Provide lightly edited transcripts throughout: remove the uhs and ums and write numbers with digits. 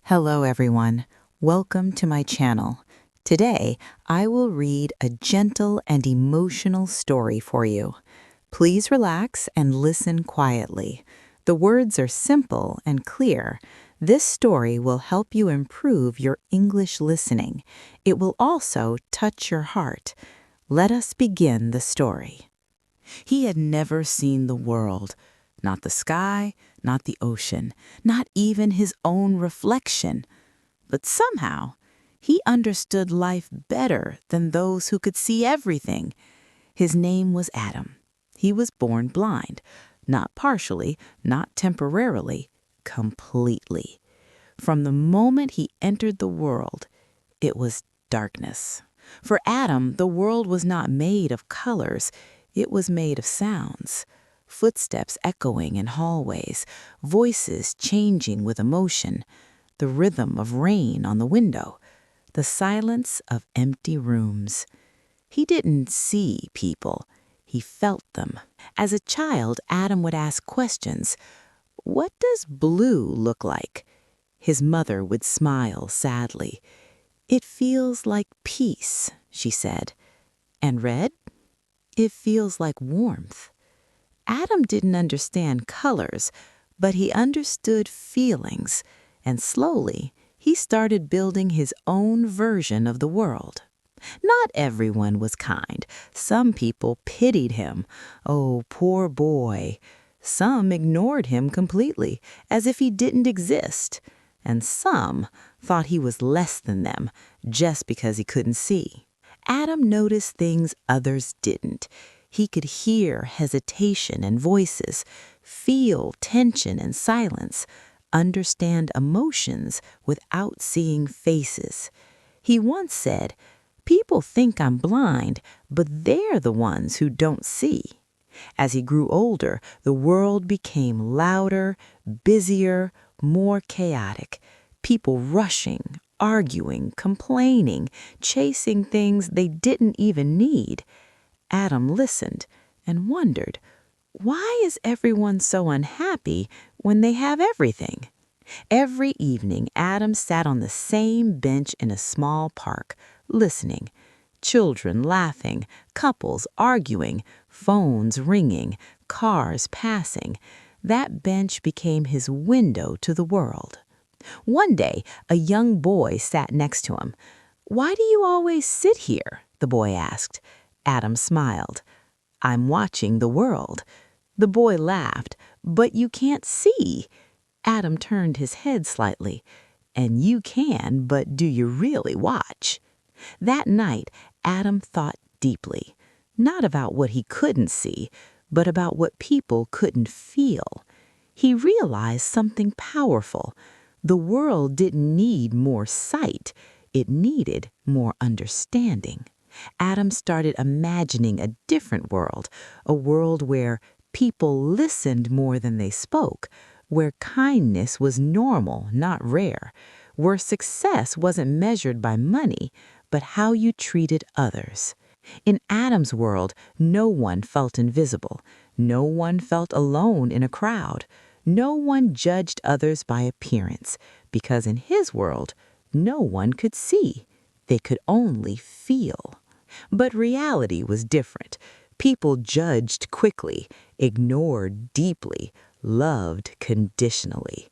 Hello, everyone. Welcome to my channel. Today, I will read a gentle and emotional story for you. Please relax and listen quietly. The words are simple and clear. This story will help you improve your English listening. It will also touch your heart. Let us begin the story. He had never seen the world, not the sky, not the ocean, not even his own reflection. But somehow, he understood life better than those who could see everything. His name was Adam. He was born blind, not partially, not temporarily, completely. From the moment he entered the world, it was darkness. For Adam, the world was not made of colors, it was made of sounds. Footsteps echoing in hallways, voices changing with emotion, the rhythm of rain on the window, the silence of empty rooms. He didn't see people, he felt them. As a child, Adam would ask questions. What does blue look like? His mother would smile sadly. It feels like peace, she said. And red? It feels like warmth. Adam didn't understand colors, but he understood feelings, and slowly he started building his own version of the world. Not everyone was kind. Some people pitied him. Oh, poor boy. Some ignored him completely, as if he didn't exist. And some thought he was less than them, just because he couldn't see. Adam noticed things others didn't. He could hear hesitation and voices, feel tension and silence, understand emotions without seeing faces. He once said, "People think I'm blind, but they're the ones who don't see." As he grew older, the world became louder, busier, more chaotic. People rushing, arguing, complaining, chasing things they didn't even need. Adam listened and wondered, why is everyone so unhappy when they have everything? Every evening, Adam sat on the same bench in a small park, listening. Children laughing, couples arguing, phones ringing, cars passing. That bench became his window to the world. One day, a young boy sat next to him. "Why do you always sit here?" the boy asked. Adam smiled. "I'm watching the world." The boy laughed. "But you can't see." Adam turned his head slightly. "And you can, but do you really watch?" That night, Adam thought deeply, not about what he couldn't see, but about what people couldn't feel. He realized something powerful. The world didn't need more sight, it needed more understanding. Adam started imagining a different world, a world where people listened more than they spoke, where kindness was normal, not rare, where success wasn't measured by money, but how you treated others. In Adam's world, no one felt invisible. No one felt alone in a crowd. No one judged others by appearance, because in his world, no one could see. They could only feel. But reality was different. People judged quickly, ignored deeply, loved conditionally.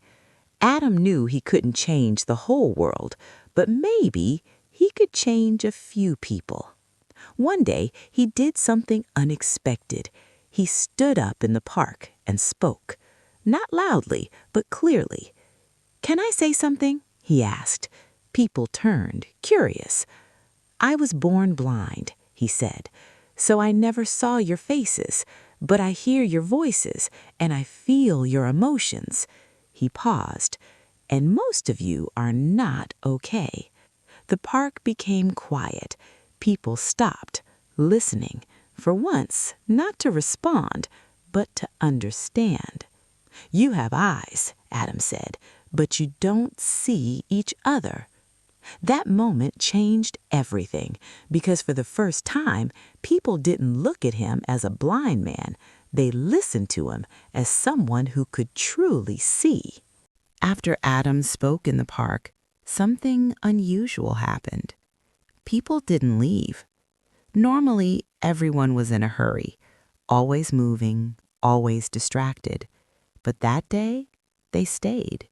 Adam knew he couldn't change the whole world, but maybe he could change a few people. One day, he did something unexpected. He stood up in the park and spoke. Not loudly, but clearly. "Can I say something?" he asked. People turned, curious. "I was born blind," he said, "so I never saw your faces, but I hear your voices and I feel your emotions." He paused. "And most of you are not okay." The park became quiet. People stopped, listening, for once, not to respond, but to understand. "You have eyes," Adam said, "but you don't see each other." That moment changed everything, because for the first time, people didn't look at him as a blind man. They listened to him as someone who could truly see. After Adam spoke in the park, something unusual happened. People didn't leave. Normally, everyone was in a hurry, always moving, always distracted. But that day, they stayed.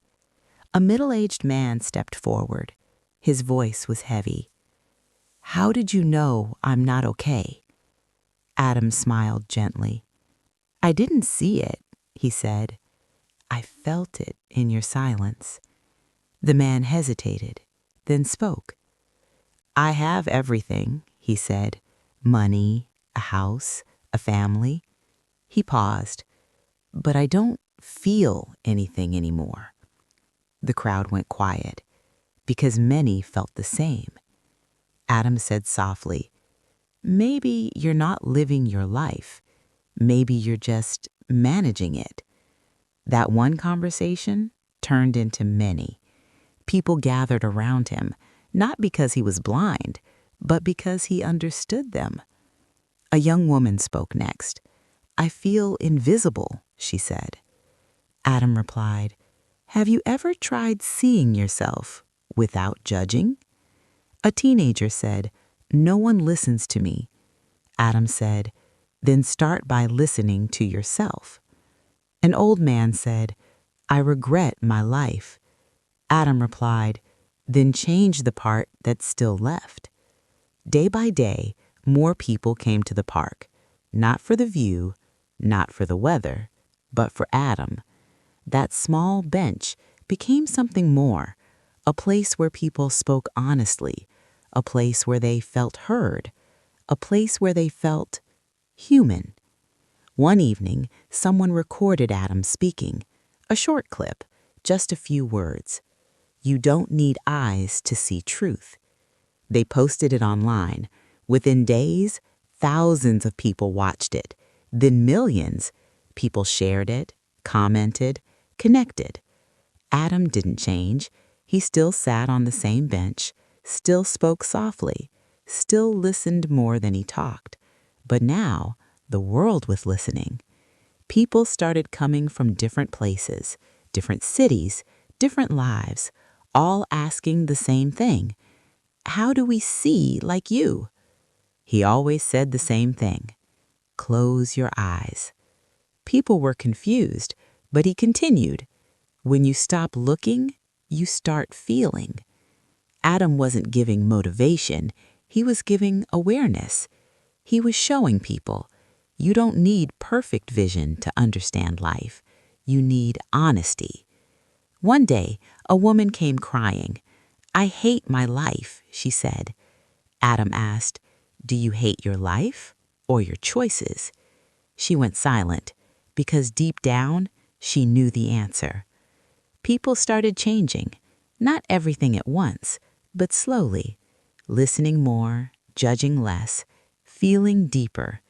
A middle-aged man stepped forward. His voice was heavy. "How did you know I'm not okay?" Adam smiled gently. "I didn't see it," he said. "I felt it in your silence." The man hesitated, then spoke. "I have everything," he said. "Money, a house, a family." He paused. "But I don't feel anything anymore." The crowd went quiet, because many felt the same. Adam said softly, "Maybe you're not living your life. Maybe you're just managing it." That one conversation turned into many. People gathered around him, not because he was blind, but because he understood them. A young woman spoke next. "I feel invisible," she said. Adam replied, "Have you ever tried seeing yourself without judging?" A teenager said, "No one listens to me." Adam said, "Then start by listening to yourself." An old man said, "I regret my life." Adam replied, "Then change the part that's still left." Day by day, more people came to the park, not for the view, not for the weather, but for Adam. That small bench became something more, a place where people spoke honestly, a place where they felt heard, a place where they felt human. One evening, someone recorded Adam speaking, a short clip, just a few words. "You don't need eyes to see truth." They posted it online. Within days, thousands of people watched it. Then millions. People shared it, commented, connected. Adam didn't change. He still sat on the same bench, still spoke softly, still listened more than he talked. But now, the world was listening. People started coming from different places, different cities, different lives, all asking the same thing. "How do we see like you?" He always said the same thing. "Close your eyes." People were confused, but he continued. "When you stop looking, you start feeling." Adam wasn't giving motivation. He was giving awareness. He was showing people, you don't need perfect vision to understand life. You need honesty. One day, a woman came crying. "I hate my life," she said. Adam asked, "Do you hate your life or your choices?" She went silent because deep down, she knew the answer. People started changing, not everything at once, but slowly, listening more, judging less, feeling deeper,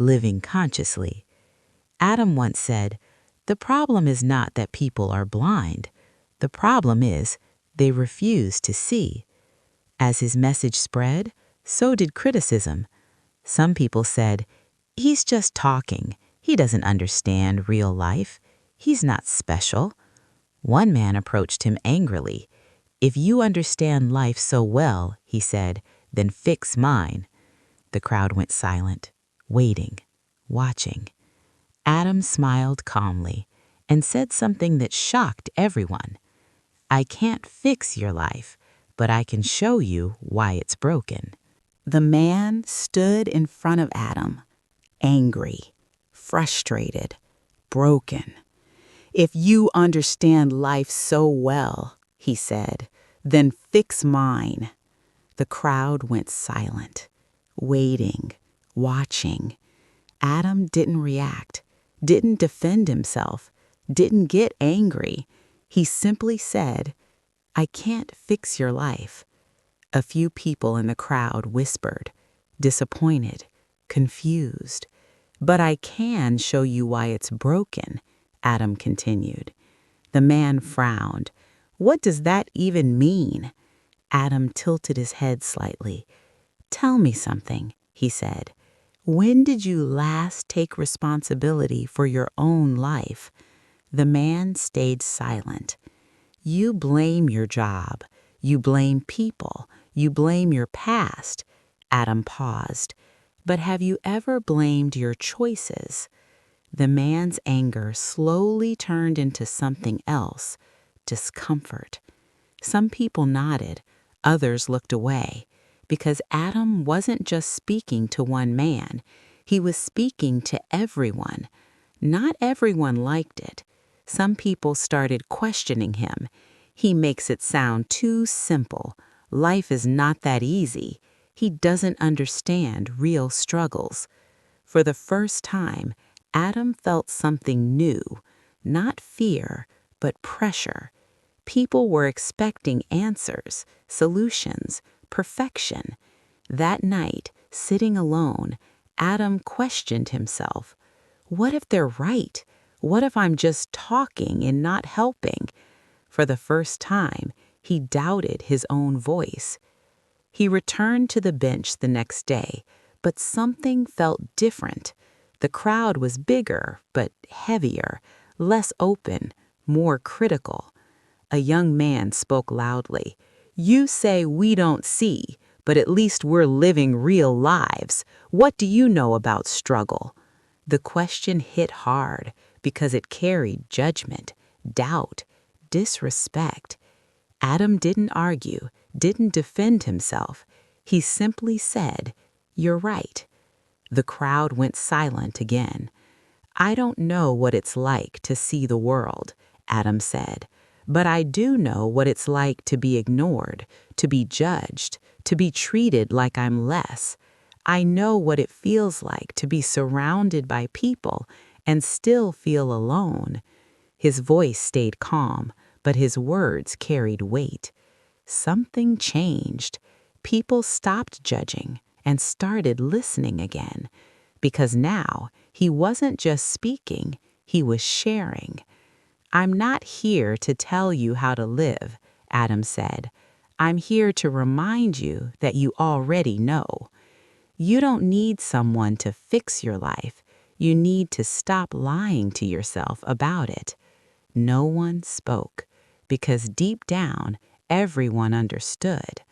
living consciously. Adam once said, "The problem is not that people are blind. The problem is they refuse to see." As his message spread, so did criticism. Some people said, "He's just talking. He doesn't understand real life. He's not special." One man approached him angrily. "If you understand life so well," he said, "then fix mine." The crowd went silent, waiting, watching. Adam smiled calmly and said something that shocked everyone. "I can't fix your life, but I can show you why it's broken." The man stood in front of Adam, angry, frustrated, broken. "If you understand life so well," he said, "then fix mine." The crowd went silent, waiting, watching. Adam didn't react, didn't defend himself, didn't get angry. He simply said, "I can't fix your life." A few people in the crowd whispered, disappointed, confused. "But I can show you why it's broken," Adam continued. The man frowned. "What does that even mean?" Adam tilted his head slightly. "Tell me something," he said. "When did you last take responsibility for your own life?" The man stayed silent. You blame your job. You blame people. You blame your past. Adam paused. But have you ever blamed your choices? The man's anger slowly turned into something else, discomfort. Some people nodded, others looked away, because Adam wasn't just speaking to one man, he was speaking to everyone. Not everyone liked it. Some people started questioning him. He makes it sound too simple. Life is not that easy. He doesn't understand real struggles. For the first time, Adam felt something new, not fear, but pressure. People were expecting answers, solutions, perfection. That night, sitting alone, Adam questioned himself. What if they're right? What if I'm just talking and not helping? For the first time, he doubted his own voice. He returned to the bench the next day, but something felt different. The crowd was bigger, but heavier, less open, more critical. A young man spoke loudly. You say we don't see, but at least we're living real lives. What do you know about struggle? The question hit hard because it carried judgment, doubt, disrespect. Adam didn't argue, didn't defend himself. He simply said, "You're right." The crowd went silent again. I don't know what it's like to see the world, Adam said, but I do know what it's like to be ignored, to be judged, to be treated like I'm less. I know what it feels like to be surrounded by people and still feel alone. His voice stayed calm, but his words carried weight. Something changed. People stopped judging and started listening again, because now he wasn't just speaking, he was sharing. I'm not here to tell you how to live, Adam said. I'm here to remind you that you already know. You don't need someone to fix your life. You need to stop lying to yourself about it. No one spoke, because deep down, everyone understood.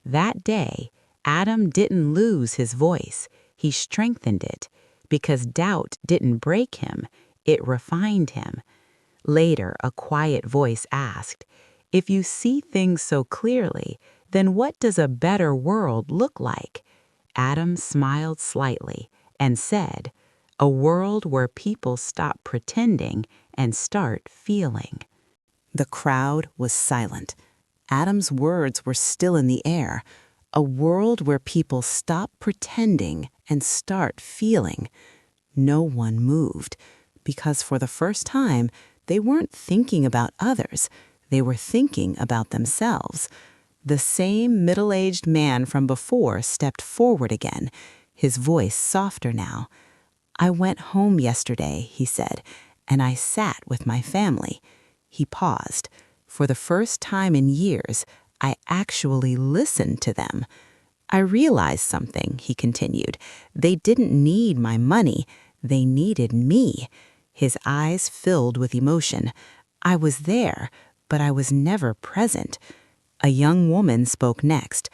That day, Adam didn't lose his voice. He strengthened it, because doubt didn't break him, it refined him. Later, a quiet voice asked, "If you see things so clearly, then what does a better world look like?" Adam smiled slightly and said, "A world where people stop pretending and start feeling." The crowd was silent. Adam's words were still in the air. A world where people stop pretending and start feeling. No one moved, because for the first time, they weren't thinking about others. They were thinking about themselves. The same middle-aged man from before stepped forward again, his voice softer now. I went home yesterday, he said, and I sat with my family. He paused. For the first time in years, I actually listened to them. I realized something, he continued. They didn't need my money. They needed me. His eyes filled with emotion. I was there, but I was never present. A young woman spoke next.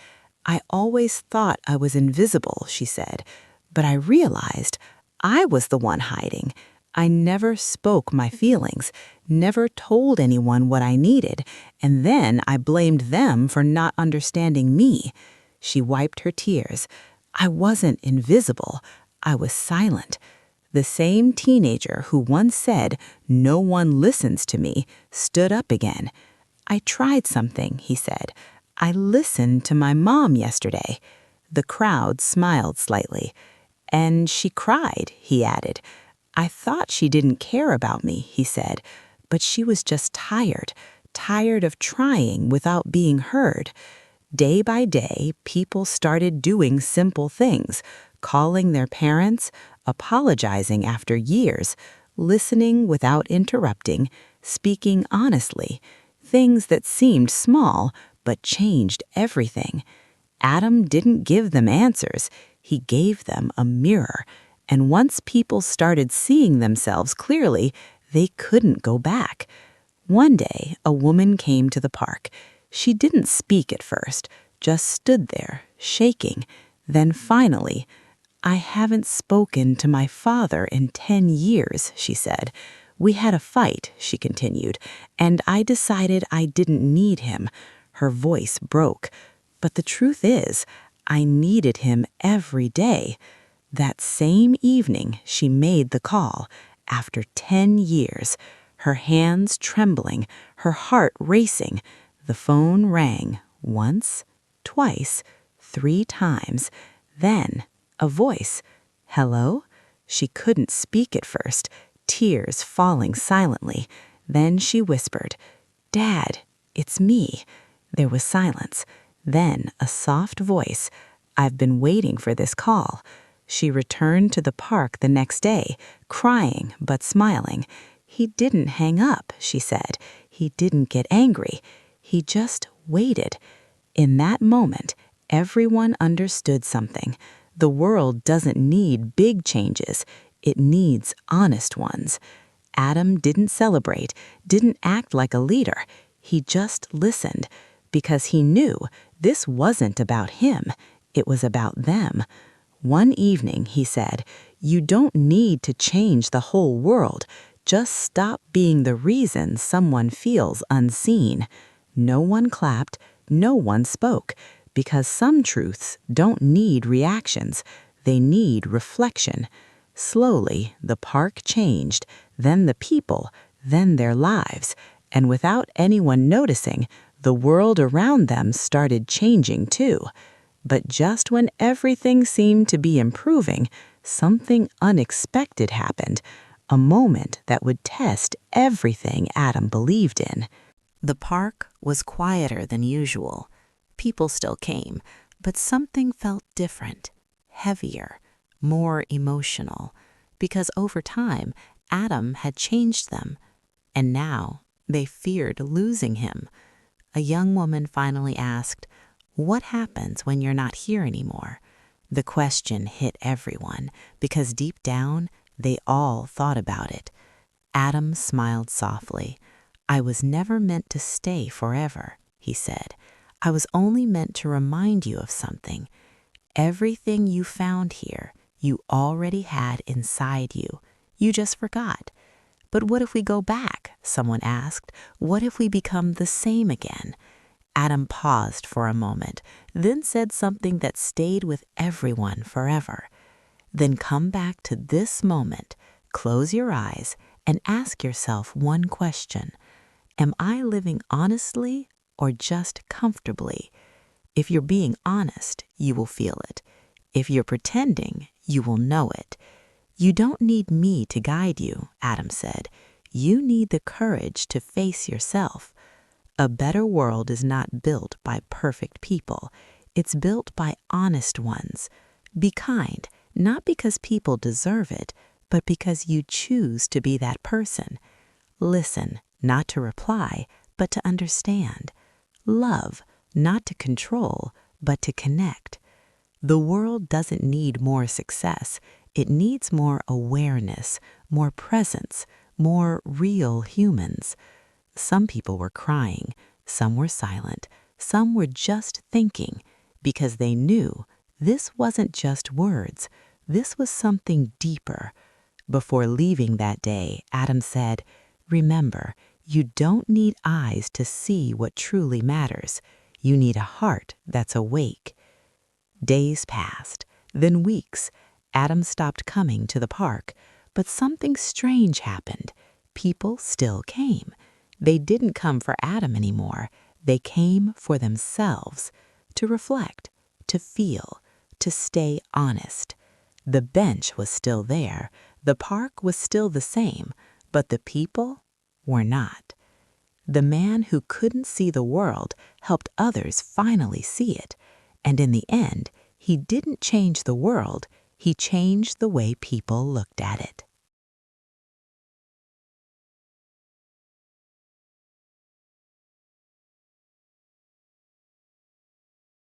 I always thought I was invisible, she said, but I realized I was the one hiding. I never spoke my feelings, never told anyone what I needed, and then I blamed them for not understanding me. She wiped her tears. I wasn't invisible. I was silent. The same teenager who once said, "No one listens to me," stood up again. I tried something, he said. I listened to my mom yesterday. The crowd smiled slightly. And she cried, he added. I thought she didn't care about me, he said, but she was just tired of trying without being heard. Day by day, people started doing simple things, calling their parents, apologizing after years, listening without interrupting, speaking honestly, things that seemed small but changed everything. Adam didn't give them answers, he gave them a mirror. And once people started seeing themselves clearly, they couldn't go back. One day, a woman came to the park. She didn't speak at first, just stood there, shaking. Then finally, "I haven't spoken to my father in 10 years," she said. "We had a fight," she continued, "and I decided I didn't need him." Her voice broke. "But the truth is, I needed him every day." That same evening, she made the call. After 10 years, her hands trembling, her heart racing, the phone rang once, twice, 3 times. Then a voice. "Hello?" She couldn't speak at first, tears falling silently. Then she whispered, "Dad, it's me." There was silence. Then a soft voice. "I've been waiting for this call." She returned to the park the next day, crying but smiling. "He didn't hang up," she said. "He didn't get angry. He just waited." In that moment, everyone understood something. The world doesn't need big changes. It needs honest ones. Adam didn't celebrate, didn't act like a leader. He just listened because he knew this wasn't about him. It was about them. One evening, he said, "You don't need to change the whole world. Just stop being the reason someone feels unseen." No one clapped, no one spoke, because some truths don't need reactions. They need reflection. Slowly, the park changed, then the people, then their lives. And without anyone noticing, the world around them started changing too. But just when everything seemed to be improving, something unexpected happened, a moment that would test everything Adam believed in. The park was quieter than usual. People still came, but something felt different, heavier, more emotional, because over time, Adam had changed them, and now they feared losing him. A young woman finally asked, "What happens when you're not here anymore?" The question hit everyone, because deep down, they all thought about it. Adam smiled softly. "I was never meant to stay forever," he said. "I was only meant to remind you of something. Everything you found here, you already had inside you. You just forgot." "But what if we go back?" someone asked. "What if we become the same again?" Adam paused for a moment, then said something that stayed with everyone forever. "Then come back to this moment, close your eyes, and ask yourself one question. Am I living honestly or just comfortably? If you're being honest, you will feel it. If you're pretending, you will know it. You don't need me to guide you," Adam said. "You need the courage to face yourself. A better world is not built by perfect people. It's built by honest ones. Be kind, not because people deserve it, but because you choose to be that person. Listen, not to reply, but to understand. Love, not to control, but to connect. The world doesn't need more success. It needs more awareness, more presence, more real humans." Some people were crying, some were silent, some were just thinking, because they knew this wasn't just words, this was something deeper. Before leaving that day, Adam said, "Remember, you don't need eyes to see what truly matters. You need a heart that's awake." Days passed, then weeks. Adam stopped coming to the park, but something strange happened. People still came. They didn't come for Adam anymore. They came for themselves, to reflect, to feel, to stay honest. The bench was still there. The park was still the same, but the people were not. The man who couldn't see the world helped others finally see it. And in the end, he didn't change the world, he changed the way people looked at it.